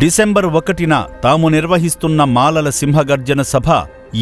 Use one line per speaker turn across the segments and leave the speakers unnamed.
December 1న తాము నిర్వహిస్తున్న మాలల సింహగర్జన సభ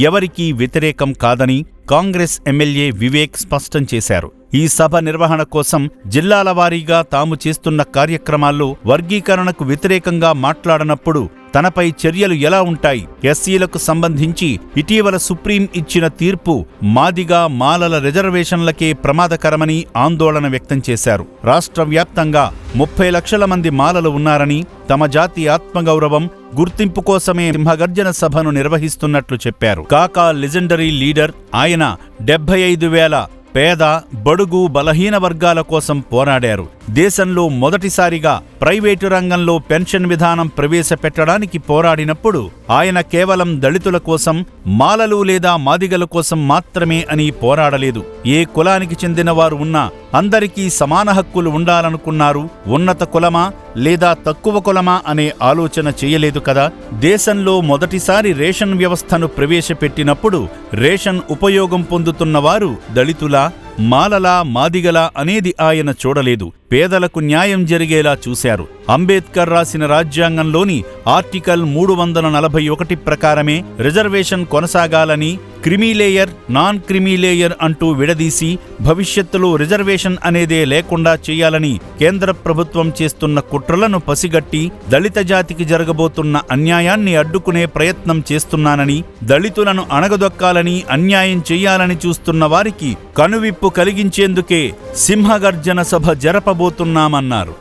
ఎవరికీ వ్యతిరేకం కాదని కాంగ్రెస్ ఎమ్మెల్యే వివేక్ స్పష్టం చేశారు. ఈ సభ నిర్వహణ కోసం జిల్లాల వారీగా తాము చేస్తున్న కార్యక్రమాల్లో వర్గీకరణకు వ్యతిరేకంగా మాట్లాడనప్పుడు తనపై చర్యలు ఎలా ఉంటాయి? ఎస్సీలకు సంబంధించి ఇటీవల సుప్రీం ఇచ్చిన తీర్పు మాదిగా మాలల రిజర్వేషన్లకే ప్రమాదకరమని ఆందోళన వ్యక్తం చేశారు. రాష్ట్ర వ్యాప్తంగా 30 లక్షల మంది మాలలు ఉన్నారని, తమ జాతి ఆత్మగౌరవం, గుర్తింపు కోసమే సింహగర్జన సభను నిర్వహిస్తున్నట్లు చెప్పారు. కాకా లెజెండరీ లీడర్. ఆయన 75,000 పేద, బడుగు, బలహీన వర్గాల కోసం పోరాడారు. దేశంలో మొదటిసారిగా ప్రైవేటు రంగంలో పెన్షన్ విధానం ప్రవేశపెట్టడానికి పోరాడినప్పుడు ఆయన కేవలం దళితుల కోసం, మాలలు లేదా మాదిగల కోసం మాత్రమే అని పోరాడలేదు. ఏ కులానికి చెందిన వారు ఉన్నా అందరికీ సమాన హక్కులు ఉండాలనుకున్నారు. ఉన్నత కులమా లేదా తక్కువ కులమా అనే ఆలోచన చేయలేదు కదా. దేశంలో మొదటిసారి రేషన్ వ్యవస్థను ప్రవేశపెట్టినప్పుడు రేషన్ ఉపయోగం పొందుతున్నవారు దళితులా, మాలలా, మాదిగలా అనేది ఆయన చూడలేదు. పేదలకు న్యాయం జరిగేలా చూశారు. అంబేద్కర్ రాసిన రాజ్యాంగంలోని ఆర్టికల్ 341 ప్రకారమే రిజర్వేషన్ కొనసాగాలని, క్రిమీలేయర్, నాన్ క్రిమీలేయర్ అంటూ విడదీసి భవిష్యత్తులో రిజర్వేషన్ అనేదే లేకుండా చేయాలని కేంద్ర ప్రభుత్వం చేస్తున్న కుట్రలను పసిగట్టి దళిత జాతికి జరగబోతున్న అన్యాయాన్ని అడ్డుకునే ప్రయత్నం చేస్తున్నానని, దళితులను అణగదొక్కాలని, అన్యాయం చెయ్యాలని చూస్తున్న వారికి కనువిప్పు కలిగించేందుకే సింహగర్జన సభ జరపబోతున్నామన్నారు.